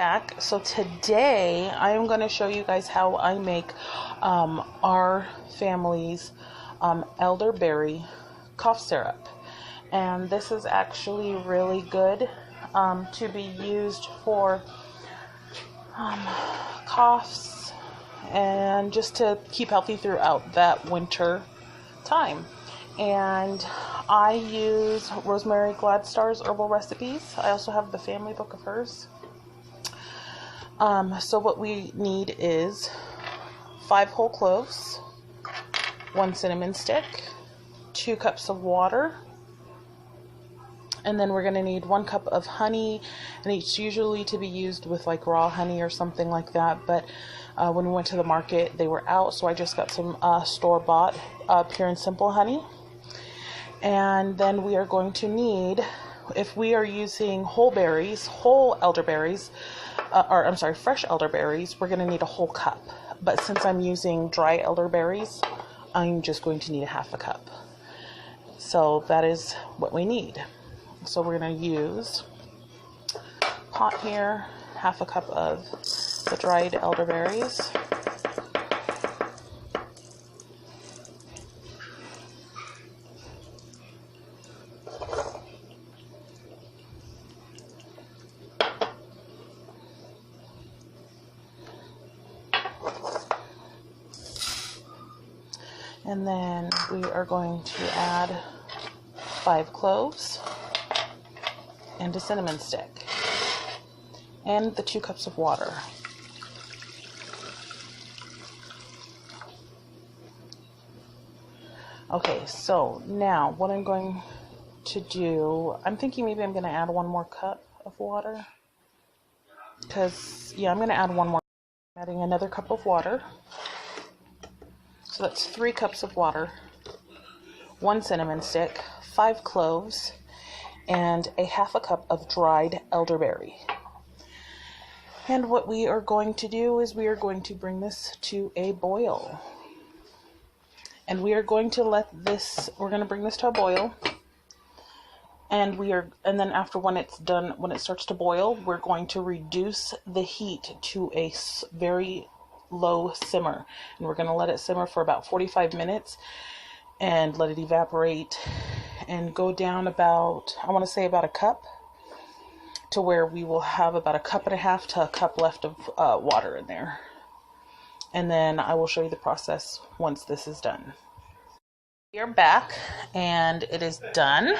back. So today I am going to show you guys how I make our family's elderberry cough syrup. And this is actually really good to be used for coughs and just to keep healthy throughout that winter time. And I use Rosemary Gladstar's herbal recipes. I also have the family book of hers. So what we need is 5 whole cloves, 1 cinnamon stick, 2 cups of water, and then we're going to need 1 cup of honey, and it's usually to be used with like raw honey or something like that, but when we went to the market they were out, so I just got some store-bought pure and simple honey. And then we are going to need, if we are using whole elderberries, fresh elderberries, we're going to need a whole cup. But since I'm using dry elderberries, I'm just going to need a half a cup. So that is what we need. So we're going to use pot here, half a cup of the dried elderberries. And then we are going to add 5 cloves and a cinnamon stick and the 2 cups of water. Okay, so now what I'm going to do, I'm thinking maybe I'm going to add 1 more cup of water. Because, yeah, I'm going to add 1 more. I'm adding another cup of water. So that's 3 cups of water, 1 cinnamon stick, 5 cloves, and a half a cup of dried elderberry. And what we are going to do is we are going to bring this to a boil. And we are going to we're going to bring this to a boil. And then after when it starts to boil, we're going to reduce the heat to a very low simmer, and we're going to let it simmer for about 45 minutes and let it evaporate and go down about, I want to say about a cup, to where we will have about a cup and a half to a cup left of water in there. And then I will show you the process once this is done. We are back and it is done,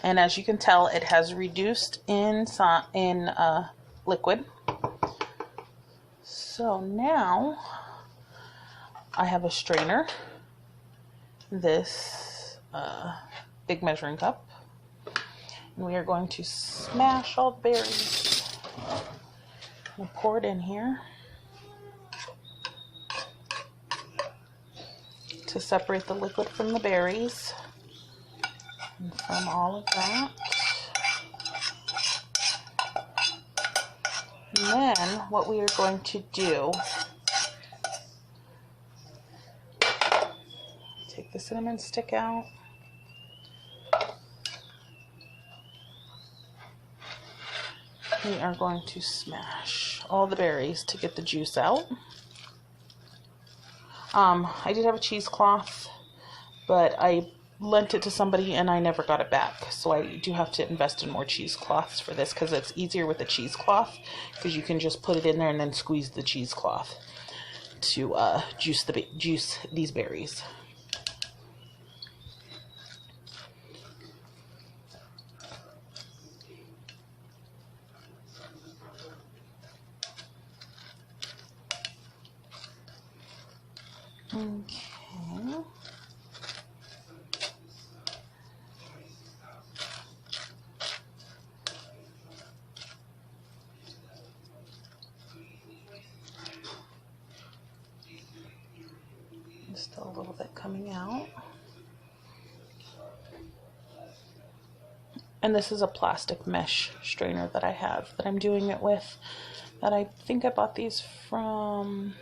and as you can tell, it has reduced in liquid. So now I have a strainer, this big measuring cup, and we are going to smash all the berries and pour it in here to separate the liquid from the berries and from all of that. And then what we are going to do, take the cinnamon stick out, we are going to smash all the berries to get the juice out. I did have a cheesecloth, but I lent it to somebody and I never got it back, so I do have to invest in more cheesecloths for this, because it's easier with the cheesecloth, because you can just put it in there and then squeeze the cheesecloth to juice these berries. Okay. Still a little bit coming out. And this is a plastic mesh strainer that I have that I'm doing it with. That I think I bought these from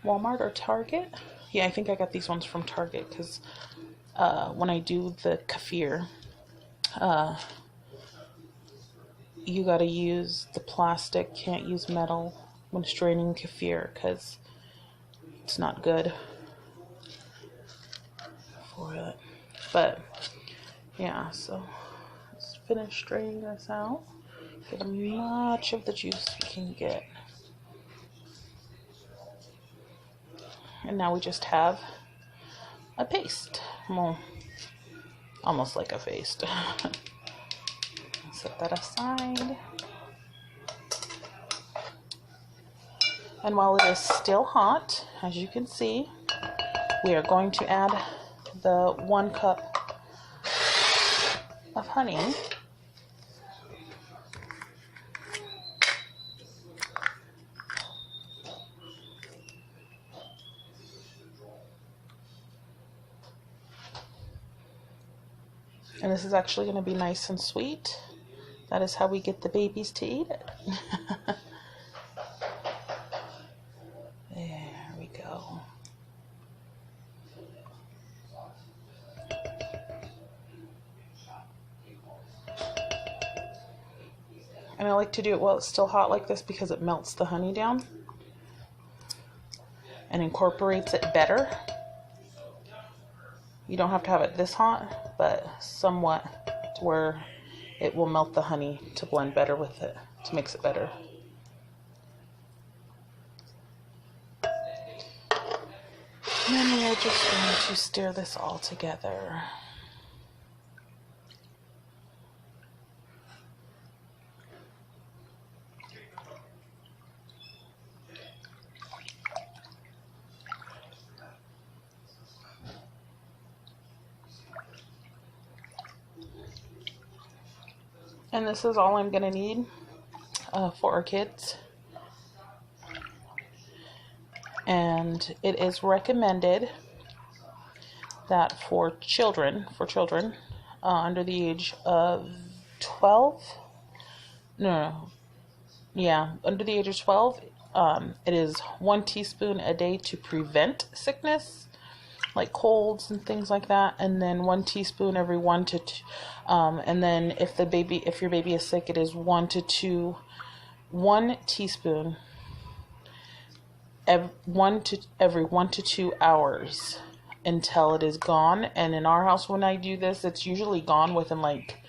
Walmart or Target. Yeah, I think I got these ones from Target because when I do the kefir, you gotta use the plastic, can't use metal when straining kefir because it's not good for it. But yeah, so let's finish straining this out. Get as much of the juice we can get. And now we just have a paste. Well, almost like a paste. Set that aside. And while it is still hot, as you can see, we are going to add the 1 cup of honey. And this is actually going to be nice and sweet. That is how we get the babies to eat it. There we go. And I like to do it while it's still hot like this because it melts the honey down and incorporates it better. You don't have to have it this hot, but somewhat to where it will melt the honey to blend better with it, to mix it better. And then we are just going to stir this all together. And this is all I'm going to need for our kids. And it is recommended that for children under the age of 12, under the age of 12, it is 1 teaspoon a day to prevent sickness, like colds and things like that, and then 1 teaspoon every 1 to 2, and then if your baby is sick, it is 1 teaspoon every 1 to 2 hours until it is gone. And in our house, when I do this, it's usually gone within, like,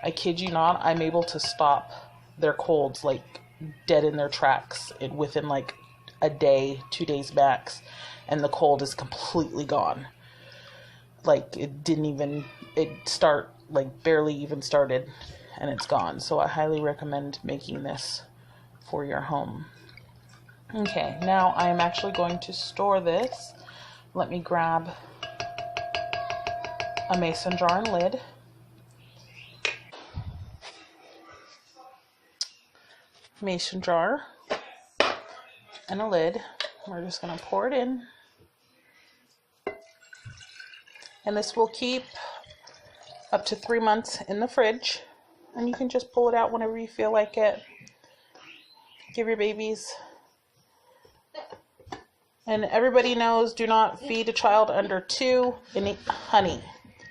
I kid you not, I'm able to stop their colds like dead in their tracks within like a day, 2 days max. And the cold is completely gone. Like barely even started and it's gone. So I highly recommend making this for your home. Okay, now I'm actually going to store this. Let me grab a mason jar and lid. Mason jar and a lid. We're just going to pour it in. And this will keep up to 3 months in the fridge. And you can just pull it out whenever you feel like it. Give your babies. And everybody knows, do not feed a child under 2 any honey.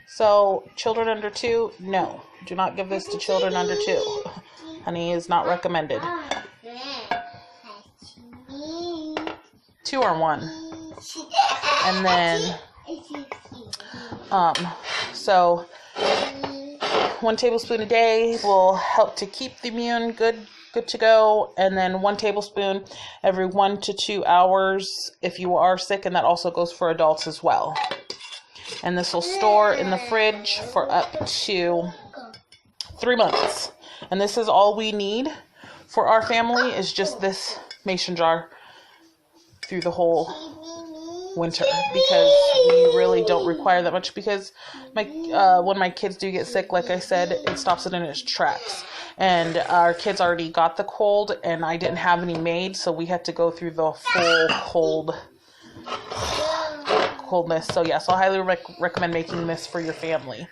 So children under 2, no. Do not give this to children under 2. Honey is not recommended. 2 or 1. And then so 1 tablespoon a day will help to keep the immune good to go. And then 1 tablespoon every 1 to 2 hours if you are sick, and that also goes for adults as well. And this will store in the fridge for up to 3 months. And this is all we need for our family, is just this mason jar through the whole winter, because we really don't require that much, because when my kids do get sick, like I said, it stops it in its tracks. And our kids already got the cold, and I didn't have any made, so we had to go through the full coldness. So yeah, so I highly recommend making this for your family.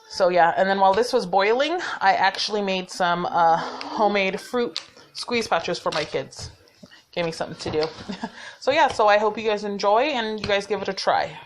So yeah, and then while this was boiling, I actually made some homemade fruit squeeze pouches for my kids. Gave me something to do. So yeah, so I hope you guys enjoy and you guys give it a try.